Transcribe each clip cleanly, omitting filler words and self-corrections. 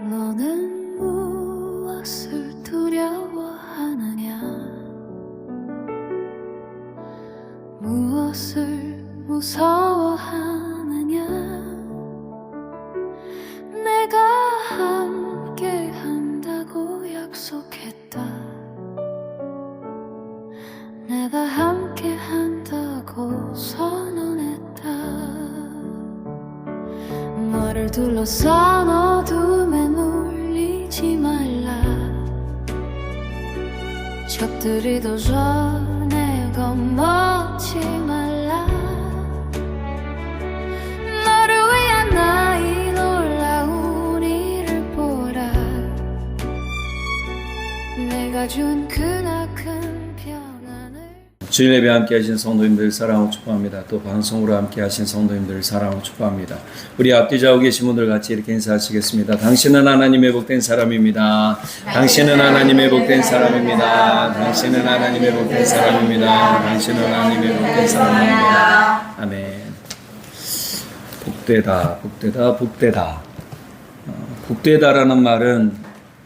너는 무엇을 두려워하느냐? 무엇을 무서워하느냐? 내가 함께 한다고 약속했다. 내가 함께 한다고 선언했다. 너를 둘러싼 어둠에 물리지 말라. 적들이도 전에 겁먹지 말라. 너를 위한 나의 놀라운 일을 보라. 내가 준 크나큰 평안을. 주일 예배 함께 하신 성도님들 사랑하고 축복합니다. 또 방송으로 함께 하신 성도님들 사랑하고 축복합니다. 우리 앞뒤 좌우 계신 분들 같이 이렇게 인사하시겠습니다. 당신은 하나님의 복된 사람입니다. 당신은 하나님의 복된 사람입니다. 당신은 하나님의 복된 사람입니다. 당신은 하나님의 복된 사람입니다. 아멘. 복되다, 복되다, 복되다. 복되다라는 말은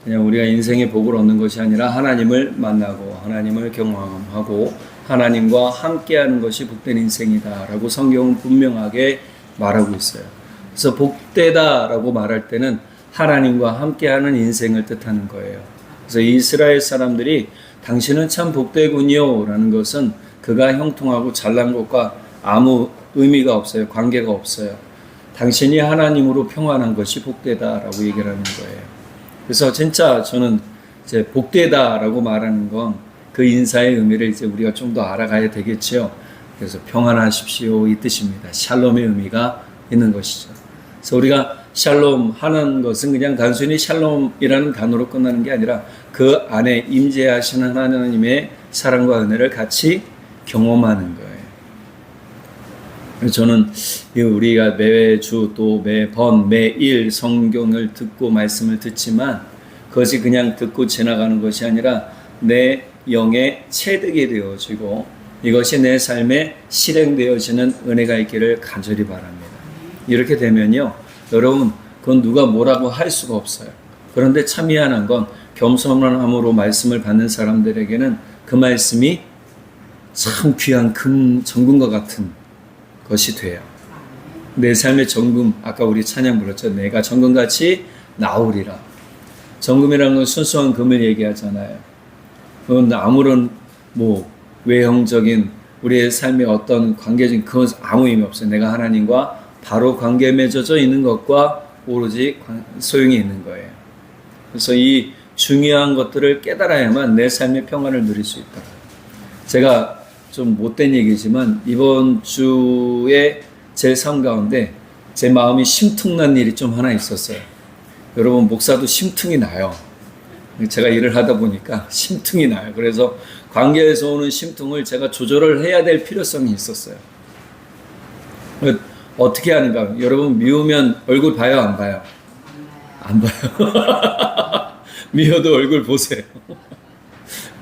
그냥 우리가 인생의 복을 얻는 것이 아니라 하나님을 만나고 하나님을 경험하고 하나님과 함께하는 것이 복된 인생이다라고 성경은 분명하게 말하고 있어요. 그래서 복되다라고 말할 때는 하나님과 함께하는 인생을 뜻하는 거예요. 그래서 이스라엘 사람들이 당신은 참 복되군요 라는 것은 그가 형통하고 잘난 것과 아무 의미가 없어요. 관계가 없어요. 당신이 하나님으로 평안한 것이 복되다라고 얘기를 하는 거예요. 그래서 진짜 저는 이제 복되다라고 말하는 건 그 인사의 의미를 이제 우리가 좀 더 알아가야 되겠죠. 그래서 평안하십시오 이 뜻입니다. 샬롬의 의미가 있는 것이죠. 그래서 우리가 샬롬 하는 것은 그냥 단순히 샬롬이라는 단어로 끝나는 게 아니라 그 안에 임재하시는 하나님의 사랑과 은혜를 같이 경험하는 거예요. 그래서 저는 우리가 매주 또 매번 매일 성경을 듣고 말씀을 듣지만 그것이 그냥 듣고 지나가는 것이 아니라 내 영의 체득이 되어지고 이것이 내 삶에 실행되어지는 은혜가 있기를 간절히 바랍니다. 이렇게 되면요, 여러분 그건 누가 뭐라고 할 수가 없어요. 그런데 참 미안한 건 겸손함으로 말씀을 받는 사람들에게는 그 말씀이 참 귀한 금 정금과 같은 것이 돼요. 내 삶의 정금, 아까 우리 찬양 불렀죠. 내가 정금같이 나오리라. 정금이라는 건 순수한 금을 얘기하잖아요. 그건 아무런 외형적인 우리의 삶의 어떤 관계적인 그건 아무 의미 없어요. 내가 하나님과 바로 관계에 맺어져 있는 것과 오로지 소용이 있는 거예요. 그래서 이 중요한 것들을 깨달아야만 내 삶의 평안을 누릴 수 있다. 제가 좀 못된 얘기지만 이번 주에 제 삶 가운데 제 마음이 심퉁난 일이 좀 하나 있었어요. 여러분 목사도 심퉁이 나요. 제가 일을 하다 보니까 심퉁이 나요. 그래서 관계에서 오는 심퉁을 제가 조절을 해야 될 필요성이 있었어요. 어떻게 하는가? 여러분 미우면 얼굴 봐요? 안 봐요? 안 봐요. 미워도 얼굴 보세요.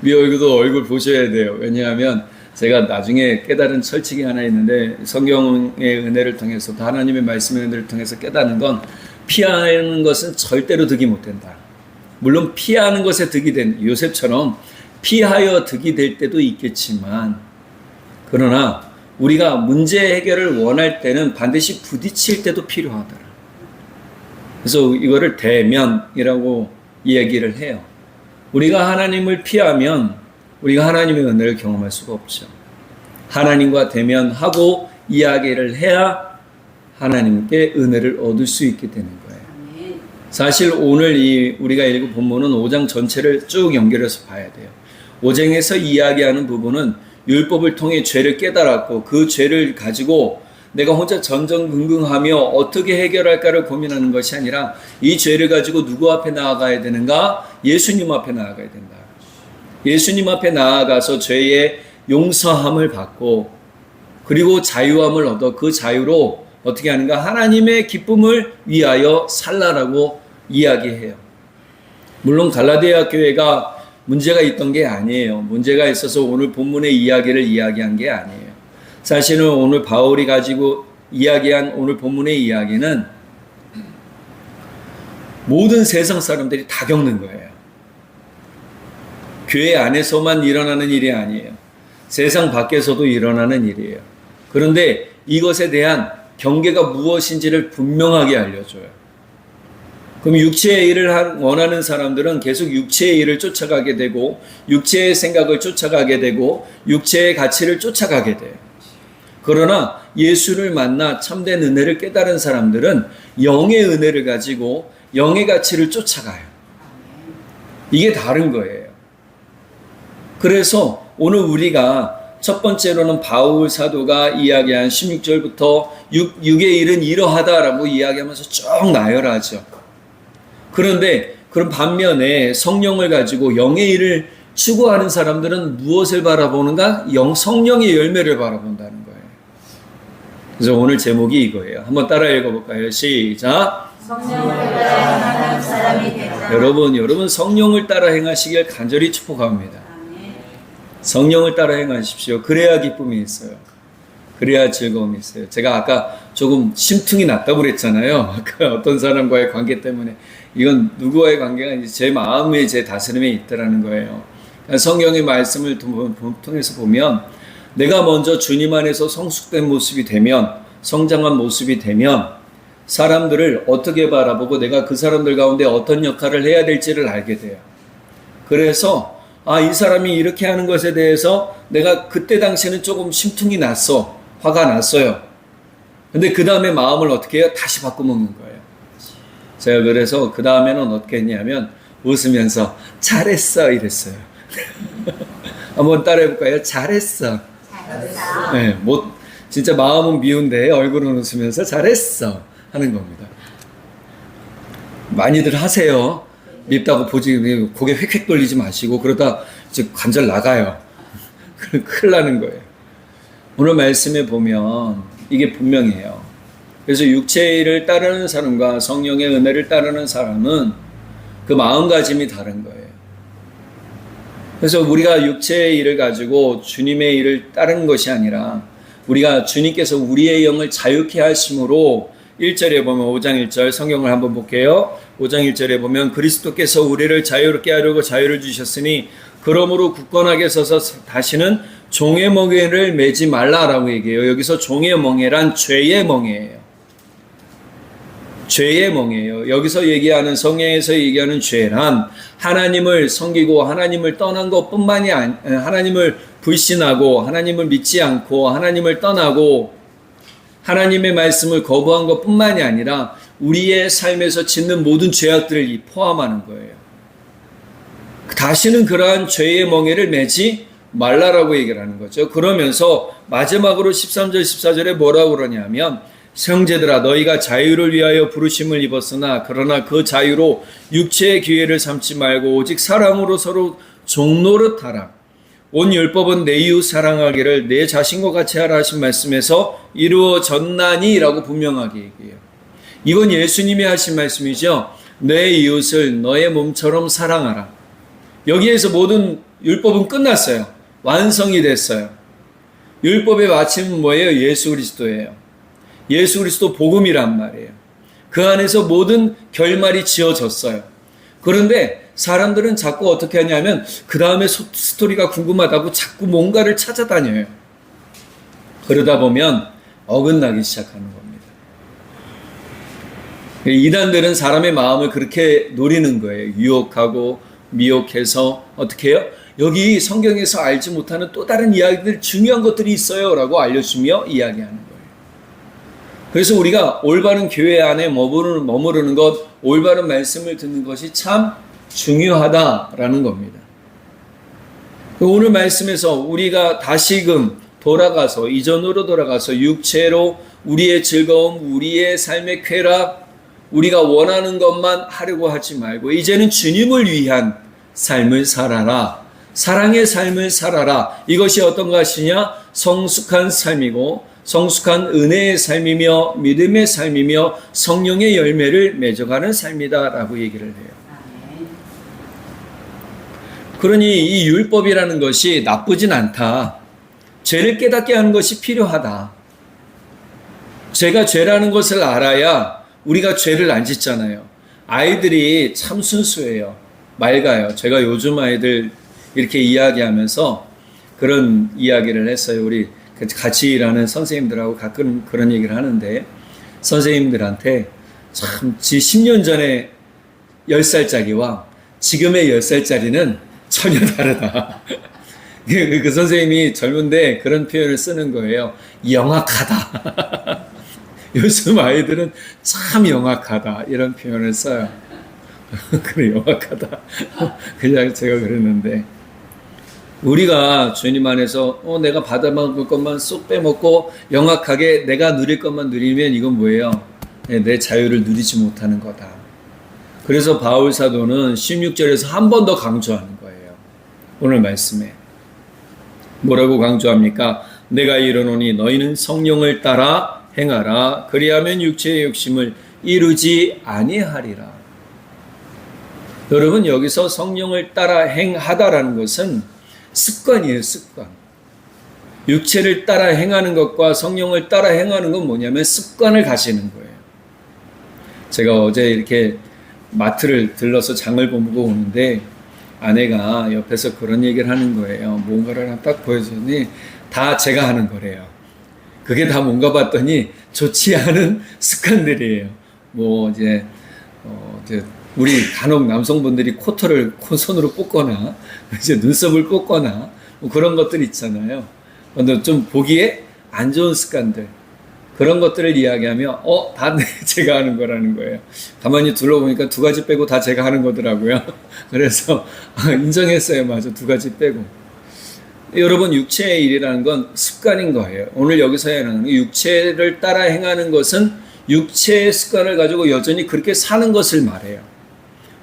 미워도 얼굴 보셔야 돼요. 왜냐하면 제가 나중에 깨달은 철칙이 하나 있는데 성경의 은혜를 통해서도 하나님의 말씀의 은혜를 통해서 깨닫는 건 피하는 것은 절대로 득이 못 된다. 물론 피하는 것에 득이 된 요셉처럼 피하여 득이 될 때도 있겠지만 그러나 우리가 문제 해결을 원할 때는 반드시 부딪힐 때도 필요하더라. 그래서 이거를 대면이라고 이야기를 해요. 우리가 하나님을 피하면 우리가 하나님의 은혜를 경험할 수가 없죠. 하나님과 대면하고 이야기를 해야 하나님께 은혜를 얻을 수 있게 되는 거예요. 사실 오늘 우리가 읽은 본문은 5장 전체를 쭉 연결해서 봐야 돼요. 5장에서 이야기하는 부분은 율법을 통해 죄를 깨달았고 그 죄를 가지고 내가 혼자 전전긍긍하며 어떻게 해결할까를 고민하는 것이 아니라 이 죄를 가지고 누구 앞에 나아가야 되는가? 예수님 앞에 나아가야 된다. 예수님 앞에 나아가서 죄의 용서함을 받고 그리고 자유함을 얻어 그 자유로 어떻게 하는가? 하나님의 기쁨을 위하여 살라라고 이야기해요. 물론 갈라디아 교회가 문제가 있던 게 아니에요. 문제가 있어서 오늘 본문의 이야기를 이야기한 게 아니에요. 사실은 오늘 바울이 가지고 이야기한 오늘 본문의 이야기는 모든 세상 사람들이 다 겪는 거예요. 교회 안에서만 일어나는 일이 아니에요. 세상 밖에서도 일어나는 일이에요. 그런데 이것에 대한 경계가 무엇인지를 분명하게 알려줘요. 그럼 육체의 일을 원하는 사람들은 계속 육체의 일을 쫓아가게 되고 육체의 생각을 쫓아가게 되고 육체의 가치를 쫓아가게 돼요. 그러나 예수를 만나 참된 은혜를 깨달은 사람들은 영의 은혜를 가지고 영의 가치를 쫓아가요. 이게 다른 거예요. 그래서 오늘 우리가 첫 번째로는 바울 사도가 이야기한 16절부터 육의 일은 이러하다라고 이야기하면서 쭉 나열하죠. 그런데 그런 반면에 성령을 가지고 영의 일을 추구하는 사람들은 무엇을 바라보는가? 성령의 열매를 바라본다는 거예요. 그래서 오늘 제목이 이거예요. 한번 따라 읽어볼까요? 시작. 성령을 따라 행하는 사람이 되자. 여러분 성령을 따라 행하시길 간절히 축복합니다. 성령을 따라 행하십시오. 그래야 기쁨이 있어요. 그래야 즐거움이 있어요. 제가 아까 조금 심퉁이 났다고 그랬잖아요. 아까 어떤 사람과의 관계 때문에. 이건 누구와의 관계가 아니지 제 마음에 제 다스림에 있더라는 거예요. 성경의 말씀을 통해서 보면 내가 먼저 주님 안에서 성숙된 모습이 되면 성장한 모습이 되면 사람들을 어떻게 바라보고 내가 그 사람들 가운데 어떤 역할을 해야 될지를 알게 돼요. 그래서 이 사람이 이렇게 하는 것에 대해서 내가 그때 당시에는 조금 심퉁이 났어. 화가 났어요. 근데 그 다음에 마음을 어떻게 해요? 다시 바꿔먹는 거예요. 제가 그래서 그 다음에는 어떻게 했냐면 웃으면서 잘했어 이랬어요. 한번 따라해볼까요? 잘했어. 네, 진짜 마음은 미운데 얼굴은 웃으면서 잘했어 하는 겁니다. 많이들 하세요. 밉다고 보지 고개 휙휙 돌리지 마시고 그러다 이제 관절 나가요. 큰일 나는 거예요. 오늘 말씀에 보면 이게 분명해요. 그래서 육체의 일을 따르는 사람과 성령의 은혜를 따르는 사람은 그 마음가짐이 다른 거예요. 그래서 우리가 육체의 일을 가지고 주님의 일을 따르는 것이 아니라 우리가 주님께서 우리의 영을 자유케 하심으로 1절에 보면 5장 1절 성경을 한번 볼게요. 5장 1절에 보면 그리스도께서 우리를 자유롭게 하려고 자유를 주셨으니 그러므로 굳건하게 서서 다시는 종의 멍에를 매지 말라라고 얘기해요. 여기서 종의 멍에란 죄의 멍에예요. 죄의 멍에예요. 여기서 얘기하는 성경에서 얘기하는 죄란 하나님을 섬기고 하나님을 떠난 것뿐만이 하나님을 불신하고 하나님을 믿지 않고 하나님을 떠나고 하나님의 말씀을 거부한 것뿐만이 아니라 우리의 삶에서 짓는 모든 죄악들을 포함하는 거예요. 다시는 그러한 죄의 멍에를 매지 말라라고 얘기를 하는 거죠. 그러면서 마지막으로 13절 14절에 뭐라고 그러냐면 형제들아 너희가 자유를 위하여 부르심을 입었으나 그러나 그 자유로 육체의 기회를 삼지 말고 오직 사랑으로 서로 종노릇하라. 온 율법은 내 이웃 사랑하기를 내 자신과 같이 하라 하신 말씀에서 이루어졌나니라고 분명하게 얘기해요. 이건 예수님이 하신 말씀이죠. 내 이웃을 너의 몸처럼 사랑하라. 여기에서 모든 율법은 끝났어요. 완성이 됐어요. 율법의 마침은 뭐예요? 예수 그리스도예요. 예수 그리스도 복음이란 말이에요. 그 안에서 모든 결말이 지어졌어요. 그런데 사람들은 자꾸 어떻게 하냐면 그 다음에 스토리가 궁금하다고 자꾸 뭔가를 찾아다녀요. 그러다 보면 어긋나기 시작하는 겁니다. 이단들은 사람의 마음을 그렇게 노리는 거예요. 유혹하고 미혹해서 어떻게 해요? 여기 성경에서 알지 못하는 또 다른 이야기들 중요한 것들이 있어요 라고 알려주며 이야기하는 거예요. 그래서 우리가 올바른 교회 안에 머무르는 것, 올바른 말씀을 듣는 것이 참 중요하다라는 겁니다. 오늘 말씀에서 우리가 다시금 돌아가서 이전으로 돌아가서 육체로 우리의 즐거움, 우리의 삶의 쾌락, 우리가 원하는 것만 하려고 하지 말고 이제는 주님을 위한 삶을 살아라. 사랑의 삶을 살아라. 이것이 어떤 것이냐? 성숙한 삶이고 성숙한 은혜의 삶이며 믿음의 삶이며 성령의 열매를 맺어가는 삶이다라고 얘기를 해요. 그러니 이 율법이라는 것이 나쁘진 않다. 죄를 깨닫게 하는 것이 필요하다. 죄가 죄라는 것을 알아야 우리가 죄를 안 짓잖아요. 아이들이 참 순수해요. 맑아요. 제가 요즘 아이들 이렇게 이야기하면서 그런 이야기를 했어요. 우리 같이 일하는 선생님들하고 가끔 그런 얘기를 하는데, 선생님들한테 참 10년 전에 10살짜리와 지금의 10살짜리는 전혀 다르다. 그 선생님이 젊은데 그런 표현을 쓰는 거예요. 영악하다. 요즘 아이들은 참 영악하다. 이런 표현을 써요. 그래, 영악하다. 그냥 제가 그랬는데, 우리가 주님 안에서 내가 받아먹을 것만 쏙 빼먹고 영악하게 내가 누릴 것만 누리면 이건 뭐예요? 내 자유를 누리지 못하는 거다. 그래서 바울 사도는 16절에서 한 번 더 강조하는 거예요. 오늘 말씀에. 뭐라고 강조합니까? 내가 이르노니 너희는 성령을 따라 행하라. 그리하면 육체의 욕심을 이루지 아니하리라. 여러분, 여기서 성령을 따라 행하다라는 것은 습관이에요, 습관. 육체를 따라 행하는 것과 성령을 따라 행하는 건 뭐냐면 습관을 가지는 거예요. 제가 어제 이렇게 마트를 들러서 장을 보고 오는데 아내가 옆에서 그런 얘기를 하는 거예요. 뭔가를 딱 보여주니 다 제가 하는 거래요. 그게 다 뭔가 봤더니 좋지 않은 습관들이에요. 뭐 이제 우리 간혹 남성분들이 코털을 손으로 뽑거나 이제 눈썹을 뽑거나 뭐 그런 것들 있잖아요. 근데 좀 보기에 안 좋은 습관들, 그런 것들을 이야기하면 다 제가 하는 거라는 거예요. 가만히 둘러보니까 두 가지 빼고 다 제가 하는 거더라고요. 그래서 인정했어요. 맞아, 두 가지 빼고. 여러분, 육체의 일이라는 건 습관인 거예요. 오늘 여기서 해라는 육체를 따라 행하는 것은 육체의 습관을 가지고 여전히 그렇게 사는 것을 말해요.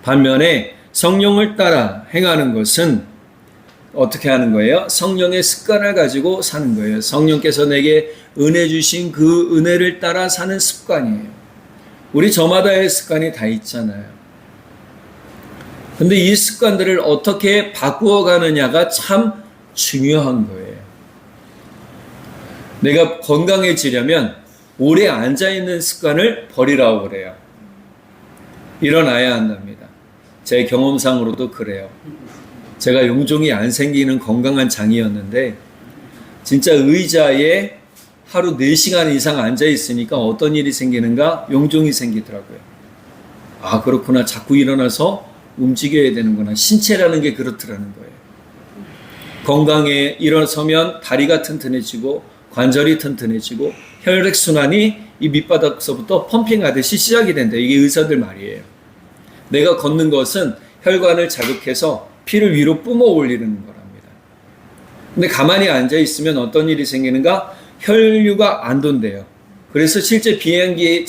반면에 성령을 따라 행하는 것은 어떻게 하는 거예요? 성령의 습관을 가지고 사는 거예요. 성령께서 내게 은혜 주신 그 은혜를 따라 사는 습관이에요. 우리 저마다의 습관이 다 있잖아요. 근데 이 습관들을 어떻게 바꾸어 가느냐가 참 중요한 거예요. 내가 건강해지려면 오래 앉아있는 습관을 버리라고 그래요. 일어나야 한답니다. 제 경험상으로도 그래요. 제가 용종이 안 생기는 건강한 장이었는데 진짜 의자에 하루 4시간 이상 앉아있으니까 어떤 일이 생기는가? 용종이 생기더라고요. 아, 그렇구나. 자꾸 일어나서 움직여야 되는구나. 신체라는 게 그렇더라는 거예요. 건강에 일어서면 다리가 튼튼해지고 관절이 튼튼해지고 혈액순환이 이 밑바닥서부터 펌핑하듯이 시작이 된다. 이게 의사들 말이에요. 내가 걷는 것은 혈관을 자극해서 피를 위로 뿜어 올리는 거랍니다. 근데 가만히 앉아 있으면 어떤 일이 생기는가? 혈류가 안 돈대요. 그래서 실제 비행기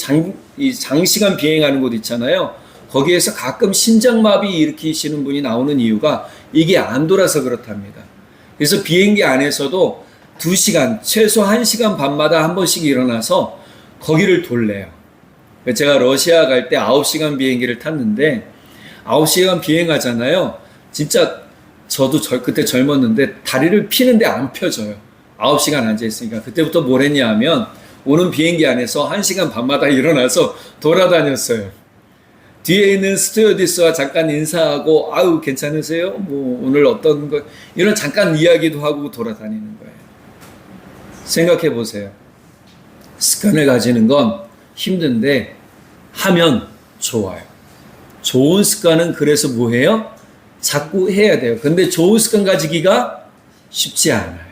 장시간 비행하는 곳 있잖아요. 거기에서 가끔 심장마비 일으키시는 분이 나오는 이유가 이게 안 돌아서 그렇답니다. 그래서 비행기 안에서도 2시간, 최소 1시간 반마다 한 번씩 일어나서 거기를 돌래요. 제가 러시아 갈 때 9시간 비행기를 탔는데 9시간 비행하잖아요. 진짜 저도 그때 젊었는데 다리를 피는데 안 펴져요. 9시간 앉아있으니까. 그때부터 뭘 했냐 하면 오는 비행기 안에서 1시간 반마다 일어나서 돌아다녔어요. 뒤에 있는 스튜어디스와 잠깐 인사하고 아유 괜찮으세요? 뭐 오늘 어떤 거 이런 잠깐 이야기도 하고 돌아다니는 거예요. 생각해 보세요. 습관을 가지는 건 힘든데 하면 좋아요. 좋은 습관은 그래서 뭐해요? 자꾸 해야 돼요. 근데 좋은 습관 가지기가 쉽지 않아요.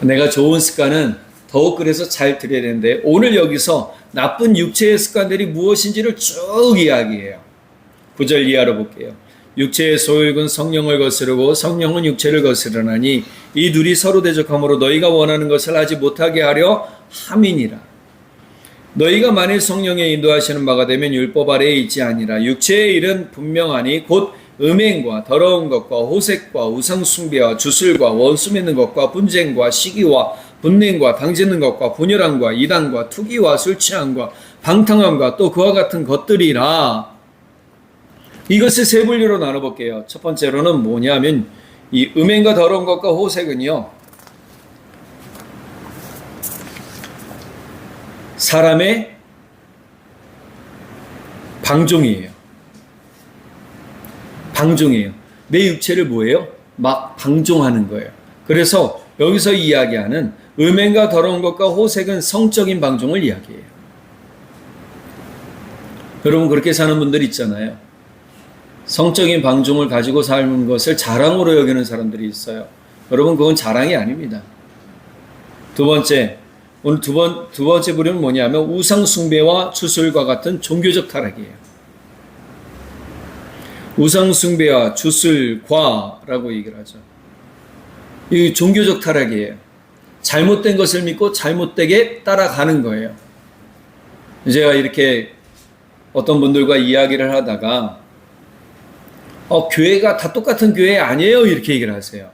내가 좋은 습관은 더욱 그래서 잘 들여야 되는데 오늘 여기서 나쁜 육체의 습관들이 무엇인지를 쭉 이야기해요. 9절 이하로 볼게요. 육체의 소욕은 성령을 거스르고 성령은 육체를 거스르나니 이 둘이 서로 대적함으로 너희가 원하는 것을 하지 못하게 하려 함이니라. 너희가 만일 성령의 인도하시는 바가 되면 율법 아래에 있지 아니라 육체의 일은 분명하니 곧 음행과 더러운 것과 호색과 우상숭배와 주술과 원수 맺는 것과 분쟁과 시기와 분냉과 당짓는 것과 분열함과 이단과 투기와 술취함과 방탕함과 또 그와 같은 것들이라. 이것을 세 분류로 나눠볼게요. 첫 번째로는 뭐냐면 이 음행과 더러운 것과 호색은요, 사람의 방종이에요. 방종이에요. 내 육체를 뭐예요? 막 방종하는 거예요. 그래서 여기서 이야기하는 음행과 더러운 것과 호색은 성적인 방종을 이야기해요. 여러분 그렇게 사는 분들 있잖아요. 성적인 방종을 가지고 사는 것을 자랑으로 여기는 사람들이 있어요. 여러분 그건 자랑이 아닙니다. 두 번째, 오늘 두 번째 부류는 뭐냐면 우상 숭배와 주술과 같은 종교적 타락이에요. 우상 숭배와 주술과라고 얘기를 하죠. 이 종교적 타락이에요. 잘못된 것을 믿고 잘못되게 따라가는 거예요. 제가 이렇게 어떤 분들과 이야기를 하다가 교회가 다 똑같은 교회 아니에요 이렇게 얘기를 하세요.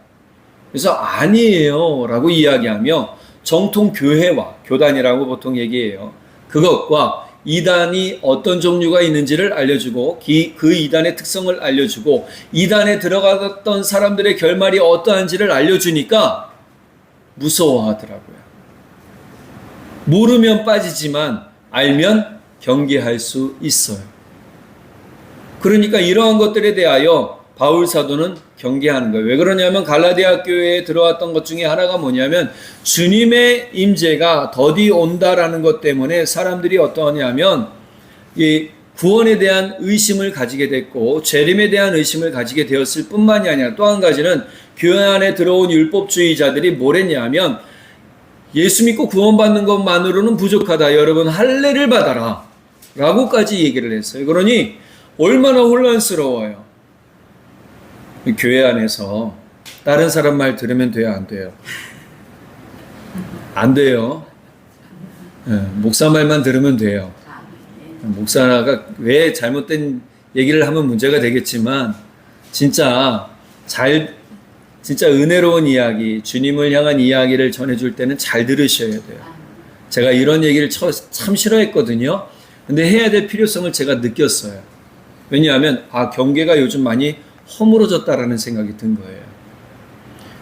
그래서 아니에요 라고 이야기하며 정통 교회와 교단이라고 보통 얘기해요. 그것과 이단이 어떤 종류가 있는지를 알려주고 그 이단의 특성을 알려주고 이단에 들어갔던 사람들의 결말이 어떠한지를 알려주니까 무서워하더라고요. 모르면 빠지지만 알면 경계할 수 있어요. 그러니까 이러한 것들에 대하여 바울 사도는 경계하는 거예요. 왜 그러냐면 갈라디아 교회에 들어왔던 것 중에 하나가 뭐냐면 주님의 임재가 더디 온다라는 것 때문에 사람들이 어떠하냐면 이 구원에 대한 의심을 가지게 됐고 재림에 대한 의심을 가지게 되었을 뿐만이 아니라 또 한 가지는 교회 안에 들어온 율법주의자들이 뭘 했냐면 예수 믿고 구원받는 것만으로는 부족하다. 여러분 할례를 받아라 라고까지 얘기를 했어요. 그러니 얼마나 혼란스러워요. 교회 안에서 다른 사람 말 들으면 돼요, 안 돼요? 안 돼요. 목사 말만 들으면 돼요. 목사가 왜 잘못된 얘기를 하면 문제가 되겠지만 진짜 은혜로운 이야기, 주님을 향한 이야기를 전해줄 때는 잘 들으셔야 돼요. 제가 이런 얘기를 참 싫어했거든요. 근데 해야 될 필요성을 제가 느꼈어요. 왜냐하면 경계가 요즘 많이 허물어졌다라는 생각이 든 거예요.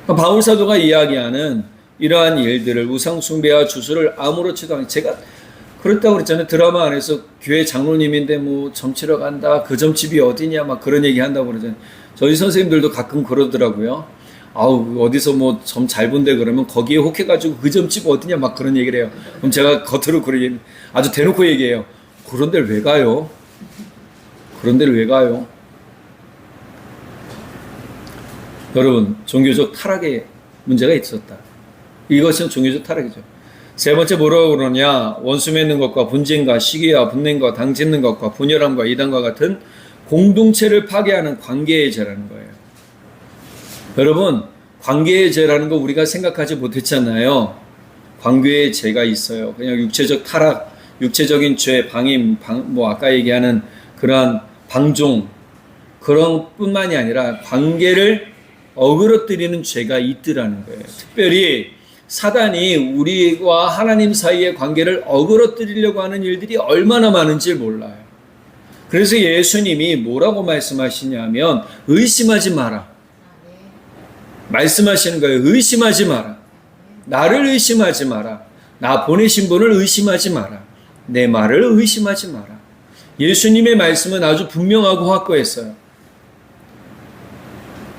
바울 사도가 이야기하는 이러한 일들을 우상 숭배와 주술을 아무렇지도 않게 제가 그렇다고 그랬잖아요. 드라마 안에서 교회 장로님인데 뭐 점치러 간다. 그 점집이 어디냐 막 그런 얘기 한다고 그러잖아요. 저희 선생님들도 가끔 그러더라고요. 어디서 뭐 점 잘 본데 그러면 거기에 혹해가지고 그 점집 어디냐 막 그런 얘기를 해요. 그럼 제가 겉으로 그러게 아주 대놓고 얘기해요. 그런 데를 왜 가요? 그런 데를 왜 가요? 여러분, 종교적 타락에 문제가 있었다. 이것은 종교적 타락이죠. 세 번째 뭐라고 그러냐? 원수 맺는 것과 분쟁과 시기와 분냉과 당짓는 것과 분열함과 이단과 같은 공동체를 파괴하는 관계의 죄라는 거예요. 여러분, 관계의 죄라는 거 우리가 생각하지 못했잖아요. 관계의 죄가 있어요. 그냥 육체적 타락, 육체적인 죄, 방임, 아까 얘기하는 그러한 방종, 그런 뿐만이 아니라 관계를 어그러뜨리는 죄가 있더라는 거예요. 특별히 사단이 우리와 하나님 사이의 관계를 어그러뜨리려고 하는 일들이 얼마나 많은지 몰라요. 그래서 예수님이 뭐라고 말씀하시냐면 의심하지 마라. 말씀하시는 거예요. 의심하지 마라. 나를 의심하지 마라. 나 보내신 분을 의심하지 마라. 내 말을 의심하지 마라. 예수님의 말씀은 아주 분명하고 확고했어요.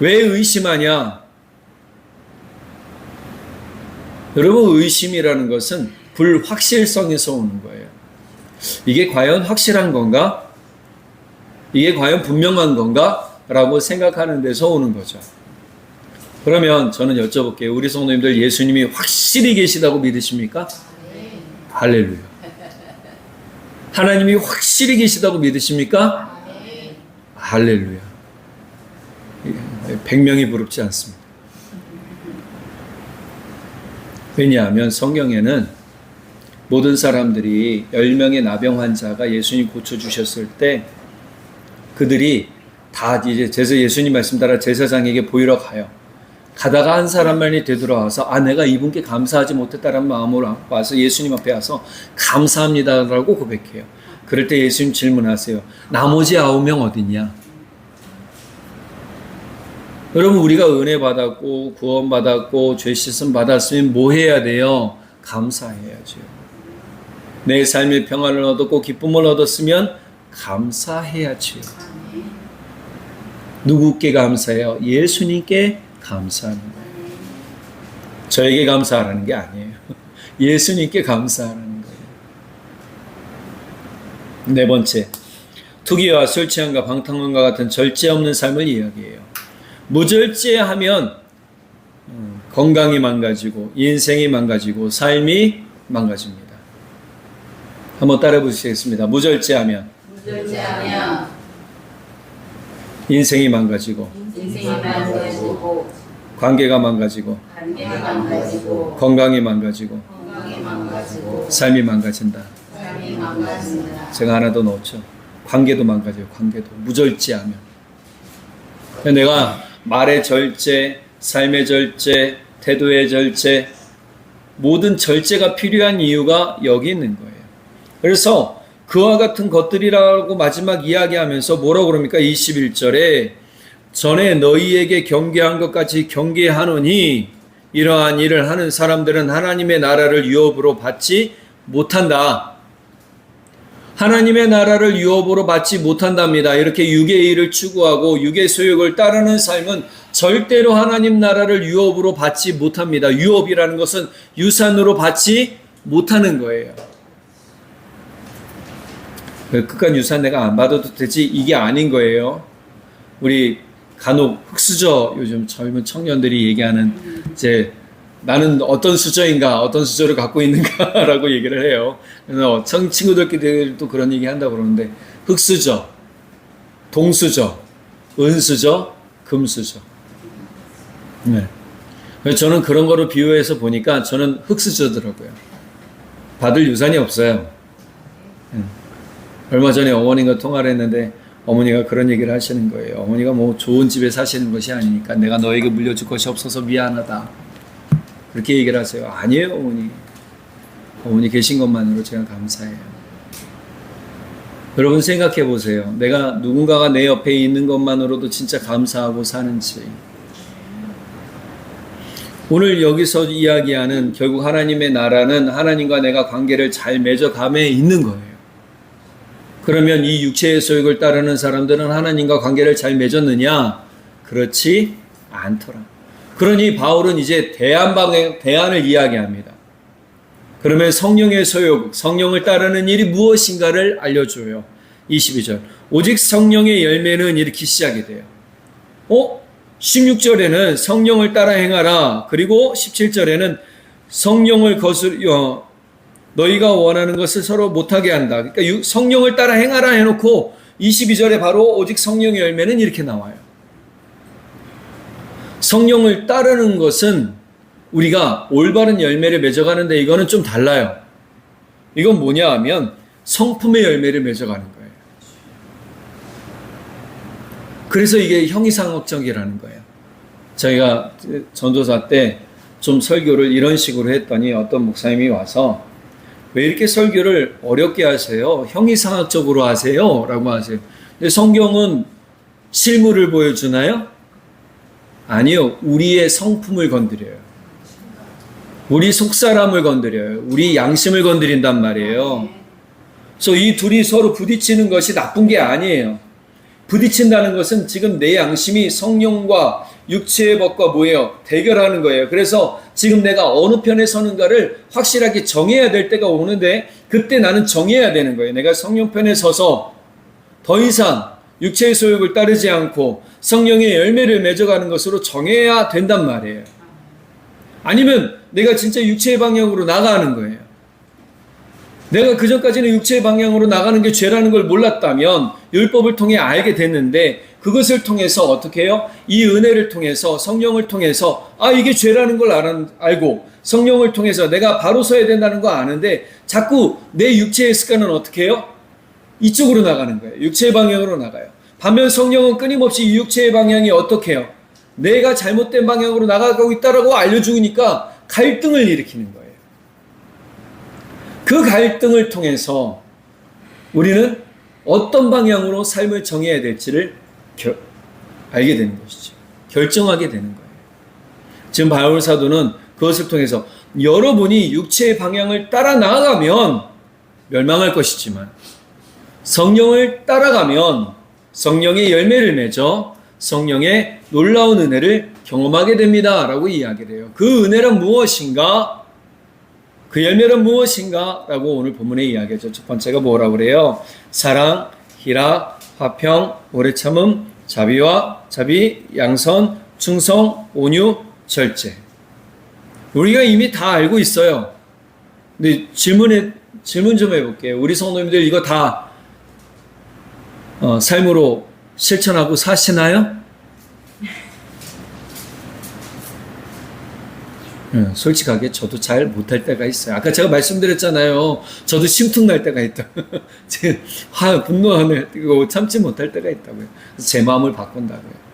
왜 의심하냐? 여러분, 의심이라는 것은 불확실성에서 오는 거예요. 이게 과연 확실한 건가? 이게 과연 분명한 건가? 라고 생각하는 데서 오는 거죠. 그러면 저는 여쭤볼게요. 우리 성도님들 예수님이 확실히 계시다고 믿으십니까? 네. 할렐루야. 하나님이 확실히 계시다고 믿으십니까? 네. 할렐루야. 100명이 부럽지 않습니다. 왜냐하면 성경에는 모든 사람들이 10명의 나병 환자가 예수님 고쳐주셨을 때 그들이 다 이제 예수님 말씀 따라 제사장에게 보이러 가요. 가다가 한 사람만이 되돌아와서 내가 이분께 감사하지 못했다는 마음으로 와서 예수님 앞에 와서 감사합니다라고 고백해요. 그럴 때 예수님 질문하세요. 나머지 9명 어디냐? 여러분, 우리가 은혜 받았고 구원 받았고 죄 씻음 받았으면 뭐 해야 돼요? 감사해야죠. 내 삶의 평안을 얻었고 기쁨을 얻었으면 감사해야지요. 누구께 감사해요? 예수님께 감사하는 거예요. 저에게 감사하라는 게 아니에요. 예수님께 감사하라는 거예요. 네 번째, 투기와 술 취함과 방탕함과 같은 절제 없는 삶을 이야기해요. 무절제하면 건강이 망가지고 인생이 망가지고 삶이 망가집니다. 한번 따라해 보시겠습니다. 무절제하면 인생이 망가지고 관계가 망가지고 건강이 망가지고 삶이 망가진다. 제가 하나 더 넣었죠. 관계도 망가져요. 관계도 무절제하면. 내가 말의 절제, 삶의 절제, 태도의 절제, 모든 절제가 필요한 이유가 여기 있는 거예요. 그래서 그와 같은 것들이라고 마지막 이야기하면서 뭐라고 그럽니까? 21절에 전에 너희에게 경계한 것 같이 경계하노니 이러한 일을 하는 사람들은 하나님의 나라를 유업으로 받지 못한다. 하나님의 나라를 유업으로 받지 못한답니다. 이렇게 육의 일을 추구하고 육의 소욕을 따르는 삶은 절대로 하나님 나라를 유업으로 받지 못합니다. 유업이라는 것은 유산으로 받지 못하는 거예요. 그깟 유산 내가 안 받아도 되지 이게 아닌 거예요. 우리 간혹 흙수저 요즘 젊은 청년들이 얘기하는 이제 나는 어떤 수저인가 어떤 수저를 갖고 있는가라고 얘기를 해요. 그래서 친구들끼리도 그런 얘기 한다고 그러는데 흙수저, 동수저, 은수저, 금수저. 네. 저는 그런 거로 비유해서 보니까 저는 흙수저더라고요. 받을 유산이 없어요. 얼마 전에 어머님과 통화를 했는데 어머니가 그런 얘기를 하시는 거예요. 어머니가 뭐 좋은 집에 사시는 것이 아니니까 내가 너에게 물려줄 것이 없어서 미안하다. 그렇게 얘기를 하세요. 아니에요, 어머니. 어머니 계신 것만으로 제가 감사해요. 여러분 생각해 보세요. 내가 누군가가 내 옆에 있는 것만으로도 진짜 감사하고 사는지. 오늘 여기서 이야기하는 결국 하나님의 나라는 하나님과 내가 관계를 잘 맺어감에 있는 거예요. 그러면 이 육체의 소욕을 따르는 사람들은 하나님과 관계를 잘 맺었느냐? 그렇지 않더라. 그러니 바울은 이제 대안을 이야기합니다. 그러면 성령의 소욕, 성령을 따르는 일이 무엇인가를 알려줘요. 22절. 오직 성령의 열매는 이렇게 시작이 돼요. 16절에는 성령을 따라 행하라. 그리고 17절에는 성령을 너희가 원하는 것을 서로 못하게 한다. 그러니까 성령을 따라 행하라 해놓고 22절에 바로 오직 성령의 열매는 이렇게 나와요. 성령을 따르는 것은 우리가 올바른 열매를 맺어가는데 이거는 좀 달라요. 이건 뭐냐 하면 성품의 열매를 맺어가는 거예요. 그래서 이게 형이상학적이라는 거예요. 저희가 전도사 때 좀 설교를 이런 식으로 했더니 어떤 목사님이 와서 왜 이렇게 설교를 어렵게 하세요? 형이상학적으로 하세요? 라고 하세요. 근데 성경은 실물을 보여주나요? 아니요. 우리의 성품을 건드려요. 우리 속사람을 건드려요. 우리 양심을 건드린단 말이에요. 그래서 이 둘이 서로 부딪히는 것이 나쁜 게 아니에요. 부딪힌다는 것은 지금 내 양심이 성령과 육체의 법과 뭐예요? 대결하는 거예요. 그래서 지금 내가 어느 편에 서는가를 확실하게 정해야 될 때가 오는데 그때 나는 정해야 되는 거예요. 내가 성령 편에 서서 더 이상 육체의 소욕을 따르지 않고 성령의 열매를 맺어가는 것으로 정해야 된단 말이에요. 아니면 내가 진짜 육체의 방향으로 나가는 거예요. 내가 그전까지는 육체의 방향으로 나가는 게 죄라는 걸 몰랐다면 율법을 통해 알게 됐는데 그것을 통해서 어떻게 해요? 이 은혜를 통해서 성령을 통해서 이게 죄라는 걸 알고 성령을 통해서 내가 바로 서야 된다는 거 아는데 자꾸 내 육체의 습관은 어떻게 해요? 이쪽으로 나가는 거예요. 육체의 방향으로 나가요. 반면 성령은 끊임없이 이 육체의 방향이 어떻게 해요? 내가 잘못된 방향으로 나가고 있다라고 알려주니까 갈등을 일으키는 거예요. 그 갈등을 통해서 우리는 어떤 방향으로 삶을 정해야 될지를 알게 되는 것이죠. 결정하게 되는 거예요. 지금 바울 사도는 그것을 통해서 여러분이 육체의 방향을 따라 나아가면 멸망할 것이지만 성령을 따라가면 성령의 열매를 맺어 성령의 놀라운 은혜를 경험하게 됩니다. 라고 이야기를 해요. 그 은혜란 무엇인가? 그 열매는 무엇인가? 라고 오늘 본문에 이야기하죠. 첫 번째가 뭐라고 그래요? 사랑, 희락, 화평, 오래 참음, 자비, 양선, 충성, 온유, 절제. 우리가 이미 다 알고 있어요. 근데 질문 좀 해볼게요. 우리 성도님들 이거 다 삶으로 실천하고 사시나요? 솔직하게 저도 잘 못할 때가 있어요. 아까 제가 말씀드렸잖아요. 저도 심퉁 날 때가 있다. 분노하는 거 참지 못할 때가 있다고요. 그래서 제 마음을 바꾼다고요.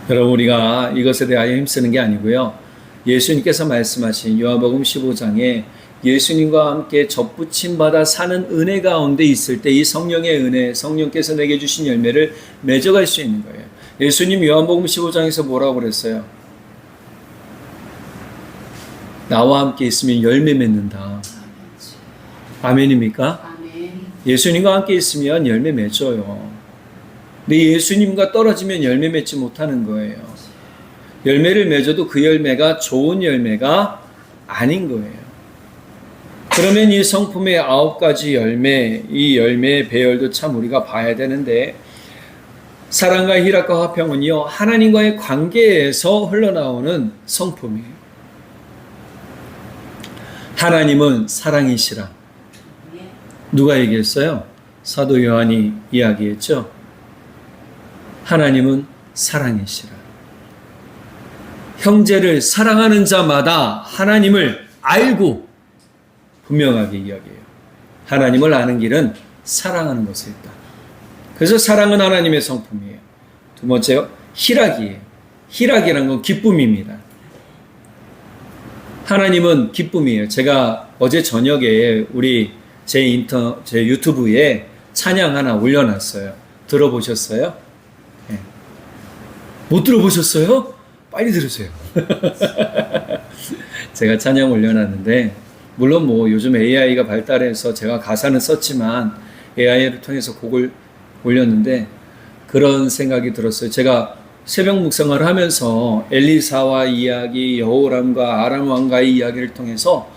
여러분, 우리가 이것에 대하여 힘쓰는 게 아니고요. 예수님께서 말씀하신 요한복음 15장에 예수님과 함께 접붙임 받아 사는 은혜 가운데 있을 때 이 성령의 은혜, 성령께서 내게 주신 열매를 맺어갈 수 있는 거예요. 예수님 요한복음 15장에서 뭐라고 그랬어요? 나와 함께 있으면 열매 맺는다. 아멘입니까? 아멘. 예수님과 함께 있으면 열매 맺어요. 근데 예수님과 떨어지면 열매 맺지 못하는 거예요. 열매를 맺어도 그 열매가 좋은 열매가 아닌 거예요. 그러면 이 성품의 9가지 열매, 이 열매의 배열도 참 우리가 봐야 되는데, 사랑과 희락과 화평은요, 하나님과의 관계에서 흘러나오는 성품이에요. 하나님은 사랑이시라. 누가 얘기했어요? 사도 요한이 이야기했죠. 하나님은 사랑이시라. 형제를 사랑하는 자마다 하나님을 알고 분명하게 이야기해요. 하나님을 아는 길은 사랑하는 것에 있다. 그래서 사랑은 하나님의 성품이에요. 두 번째요, 희락이에요. 희락이란 건 기쁨입니다. 하나님은 기쁨이에요. 제가 어제 저녁에 제 유튜브에 찬양 하나 올려놨어요. 들어보셨어요? 네. 못 들어보셨어요? 빨리 들으세요. 제가 찬양 올려놨는데, 물론 요즘 AI가 발달해서 제가 가사는 썼지만 AI를 통해서 곡을 올렸는데 그런 생각이 들었어요. 제가 새벽 묵상을 하면서 엘리사와 이야기, 여호람과 아람 왕가의 이야기를 통해서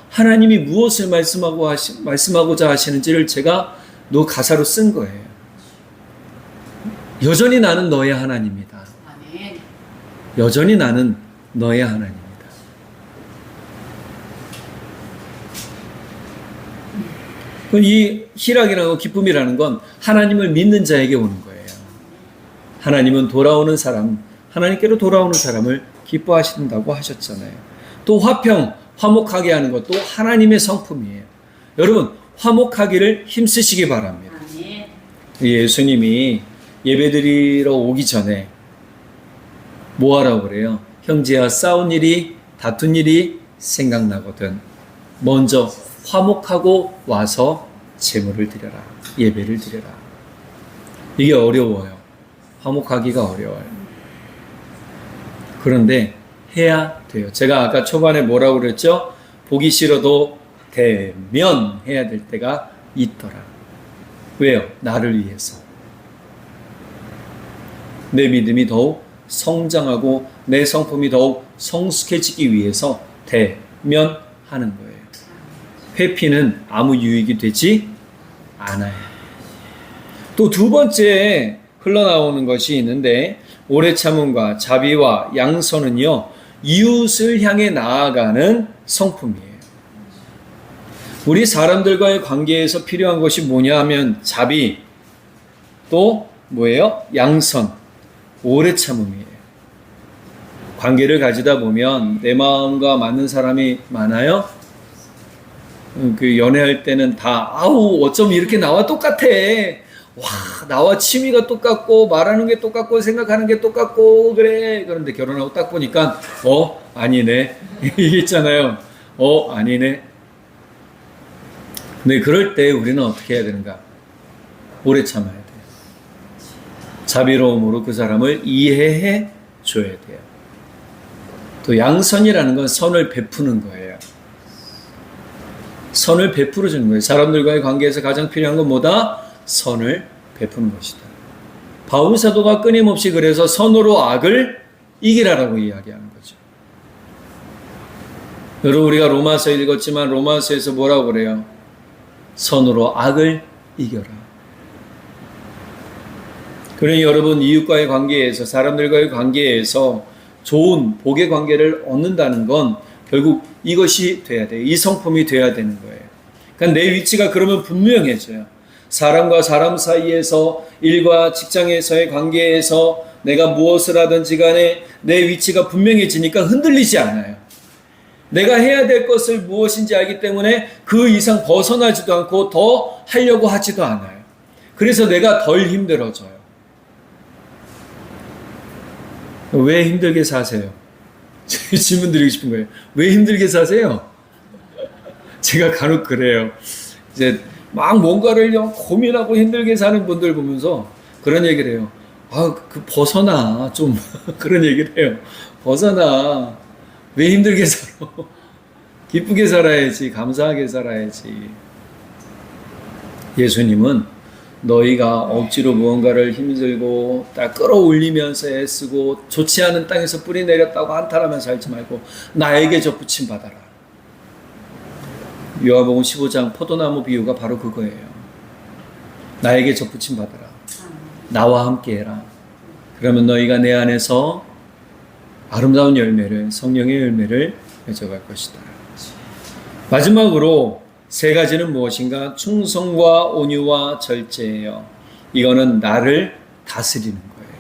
하나님이 무엇을 말씀하고자 하시는지를 제가 가사로 쓴 거예요. 여전히 나는 너의 하나님이다. 아멘. 여전히 나는 너의 하나님이다. 이 희락이라고 기쁨이라는 건 하나님을 믿는 자에게 오는 거예요. 하나님은 돌아오는 사람, 하나님께로 돌아오는 사람을 기뻐하신다고 하셨잖아요. 또 화평, 화목하게 하는 것도 하나님의 성품이에요. 여러분, 화목하기를 힘쓰시기 바랍니다. 아멘. 예수님이 예배드리러 오기 전에 뭐 하라고 그래요? 형제와 싸운 일이, 다툰 일이 생각나거든 먼저 화목하고 와서 제물을 드려라. 예배를 드려라. 이게 어려워요. 화목하기가 어려워요. 그런데 해야 돼요. 제가 아까 초반에 뭐라고 그랬죠? 보기 싫어도 대면 해야 될 때가 있더라. 왜요? 나를 위해서. 내 믿음이 더욱 성장하고 내 성품이 더욱 성숙해지기 위해서 대면하는 거예요. 회피는 아무 유익이 되지 않아요. 또 두 번째 흘러나오는 것이 있는데, 오래 참음과 자비와 양선은요, 이웃을 향해 나아가는 성품이에요. 우리 사람들과의 관계에서 필요한 것이 뭐냐 하면 자비, 또 뭐예요? 양선, 오래 참음이에요. 관계를 가지다 보면 내 마음과 맞는 사람이 많아요? 연애할 때는 다 어쩜 이렇게 나와 똑같아. 와, 나와 취미가 똑같고 말하는 게 똑같고 생각하는 게 똑같고 그래. 그런데 결혼하고 딱 보니까 아니네. 이게 있잖아요. 아니네. 근데 그럴 때 우리는 어떻게 해야 되는가? 오래 참아야 돼요. 자비로움으로 그 사람을 이해해 줘야 돼요. 또 양선이라는 건 선을 베푸는 거예요. 선을 베풀어 주는 거예요. 사람들과의 관계에서 가장 필요한 건 뭐다? 선을 베푸는 것이다. 바울 사도가 끊임없이 그래서 선으로 악을 이기라라고 이야기하는 거죠. 여러분, 우리가 로마서 읽었지만 로마서에서 뭐라고 그래요? 선으로 악을 이겨라. 그러니 여러분, 이웃과의 관계에서, 사람들과의 관계에서 좋은 복의 관계를 얻는다는 건 결국 이것이 돼야 돼요. 이 성품이 돼야 되는 거예요. 그러니까 내 위치가 그러면 분명해져요. 사람과 사람 사이에서, 일과 직장에서의 관계에서 내가 무엇을 하든지 간에 내 위치가 분명해지니까 흔들리지 않아요. 내가 해야 될 것을 무엇인지 알기 때문에 그 이상 벗어나지도 않고 더 하려고 하지도 않아요. 그래서 내가 덜 힘들어져요. 왜 힘들게 사세요? 질문 드리고 싶은 거예요. 왜 힘들게 사세요? 제가 간혹 그래요. 이제 막 뭔가를 고민하고 힘들게 사는 분들 보면서 그런 얘기를 해요. 벗어나. 좀. 그런 얘기를 해요. 벗어나. 왜 힘들게 살아? 기쁘게 살아야지. 감사하게 살아야지. 예수님은 너희가 억지로 무언가를 힘들고 딱 끌어올리면서 애쓰고 좋지 않은 땅에서 뿌리 내렸다고 한탄하면서 살지 말고 나에게 접붙임 받아라. 요한복음 15장 포도나무 비유가 바로 그거예요. 나에게 접붙임 받아라. 나와 함께 해라. 그러면 너희가 내 안에서 아름다운 열매를, 성령의 열매를 맺어갈 것이다. 마지막으로 세 가지는 무엇인가? 충성과 온유와 절제예요. 이거는 나를 다스리는 거예요.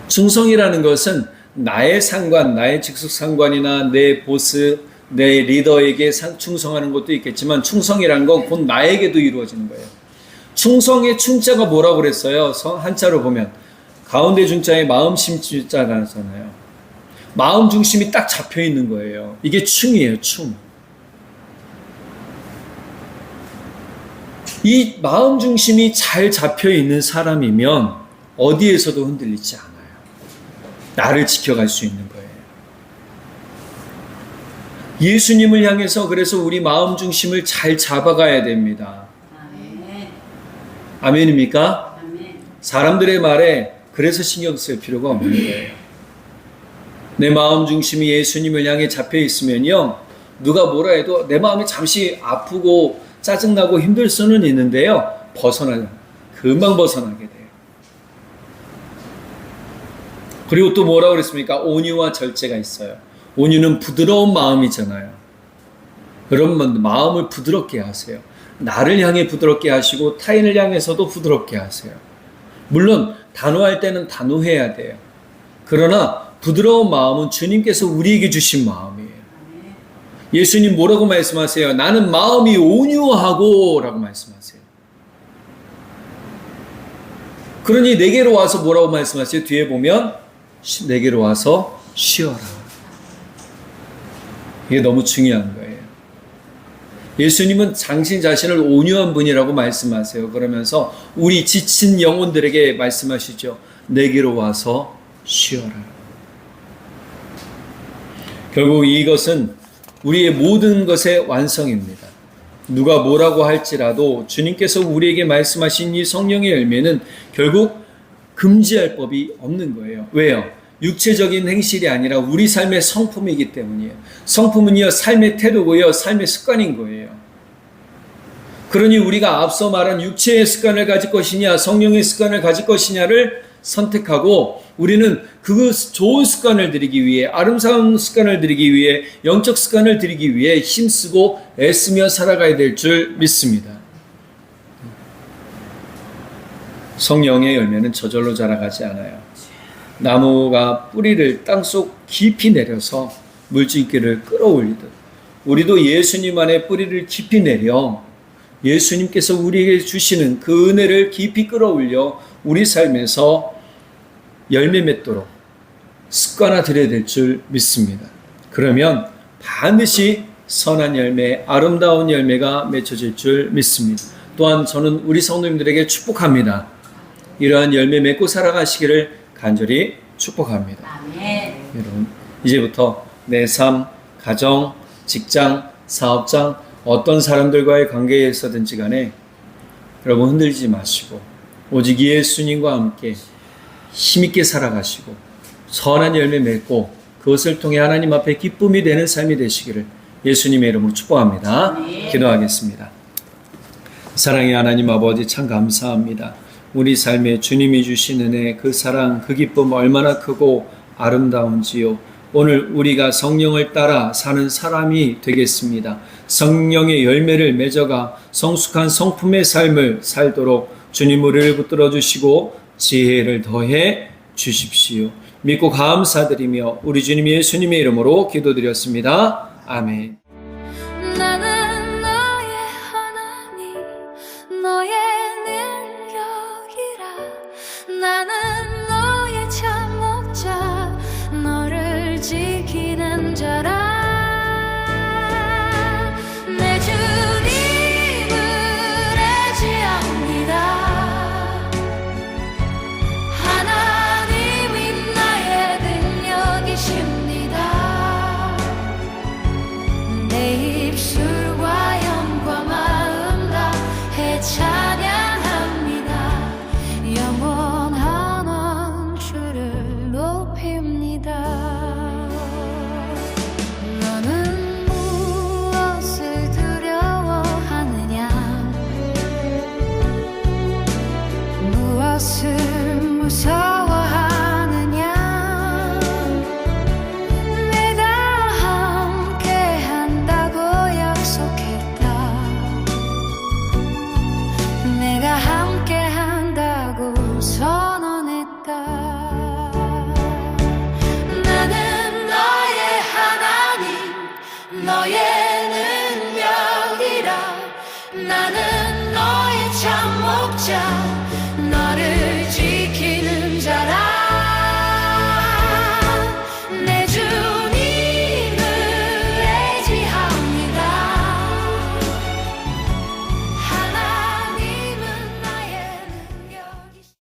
충성이라는 것은 나의 상관, 나의 직속 상관이나 내 보스, 내 리더에게 충성하는 것도 있겠지만 충성이라는 건 곧 나에게도 이루어지는 거예요. 충성의 충자가 뭐라고 그랬어요? 한자로 보면 가운데 중자에 마음 심자가 나잖아요. 마음 중심이 딱 잡혀 있는 거예요. 이게 충이에요, 충. 이 마음 중심이 잘 잡혀 있는 사람이면 어디에서도 흔들리지 않아요. 나를 지켜갈 수 있는 거예요. 예수님을 향해서 그래서 우리 마음 중심을 잘 잡아가야 됩니다. 아멘입니까? 사람들의 말에 그래서 신경 쓸 필요가 없는 거예요. 내 마음 중심이 예수님을 향해 잡혀 있으면요, 누가 뭐라 해도 내 마음이 잠시 아프고 짜증나고 힘들 수는 있는데요, 금방 벗어나게 돼요. 그리고 또 뭐라고 그랬습니까? 온유와 절제가 있어요. 온유는 부드러운 마음이잖아요. 여러분, 마음을 부드럽게 하세요. 나를 향해 부드럽게 하시고 타인을 향해서도 부드럽게 하세요. 물론 단호할 때는 단호해야 돼요. 그러나 부드러운 마음은 주님께서 우리에게 주신 마음이에요. 예수님 뭐라고 말씀하세요? 나는 마음이 온유하고 라고 말씀하세요. 그러니 내게로 와서 뭐라고 말씀하세요? 뒤에 보면 내게로 와서 쉬어라. 이게 너무 중요한 거예요. 예수님은 당신 자신을 온유한 분이라고 말씀하세요. 그러면서 우리 지친 영혼들에게 말씀하시죠. 내게로 와서 쉬어라. 결국 이것은 우리의 모든 것의 완성입니다. 누가 뭐라고 할지라도 주님께서 우리에게 말씀하신 이 성령의 열매는 결국 금지할 법이 없는 거예요. 왜요? 육체적인 행실이 아니라 우리 삶의 성품이기 때문이에요. 성품은요, 삶의 태도고요, 삶의 습관인 거예요. 그러니 우리가 앞서 말한 육체의 습관을 가질 것이냐, 성령의 습관을 가질 것이냐를 선택하고 우리는 그 좋은 습관을 들이기 위해, 아름다운 습관을 들이기 위해, 영적 습관을 들이기 위해 힘쓰고 애쓰며 살아가야 될 줄 믿습니다. 성령의 열매는 저절로 자라가지 않아요. 나무가 뿌리를 땅속 깊이 내려서 물줄기를 끌어올리듯 우리도 예수님 안에 뿌리를 깊이 내려 예수님께서 우리에게 주시는 그 은혜를 깊이 끌어올려 우리 삶에서 열매 맺도록 습관화되어야 될 줄 믿습니다. 그러면 반드시 선한 열매, 아름다운 열매가 맺혀질 줄 믿습니다. 또한 저는 우리 성도님들에게 축복합니다. 이러한 열매 맺고 살아가시기를 간절히 축복합니다. 아멘. 여러분, 이제부터 내 삶, 가정, 직장, 사업장 어떤 사람들과의 관계에 있어든지 간에 여러분 흔들리지 마시고 오직 예수님과 함께 힘있게 살아가시고 선한 열매 맺고 그것을 통해 하나님 앞에 기쁨이 되는 삶이 되시기를 예수님의 이름으로 축복합니다. 기도하겠습니다. 사랑의 하나님 아버지 참 감사합니다. 우리 삶에 주님이 주신 은혜, 그 사랑, 그 기쁨 얼마나 크고 아름다운지요. 오늘 우리가 성령을 따라 사는 사람이 되겠습니다. 성령의 열매를 맺어가 성숙한 성품의 삶을 살도록 주님 우리를 붙들어 주시고 지혜를 더해 주십시오. 믿고 감사드리며 우리 주님 예수님의 이름으로 기도드렸습니다. 아멘. 나는 너의 하나님 너의 능력이라 나는 너의 참 목자 너를 지키는 자라 내 주님을 의지합니다 하나님이 나의 능력이십니다 내 입술과 영과 마음 다해 찬양합니다 영원한 주를 높입니다 너는 무엇을 두려워하느냐 무엇을 무서워하느냐 내가 함께 한다고 약속했다 내가 함께 한다고 선언했다 나는 너의 하나님 너의 능력이라 나는 너의 참 목자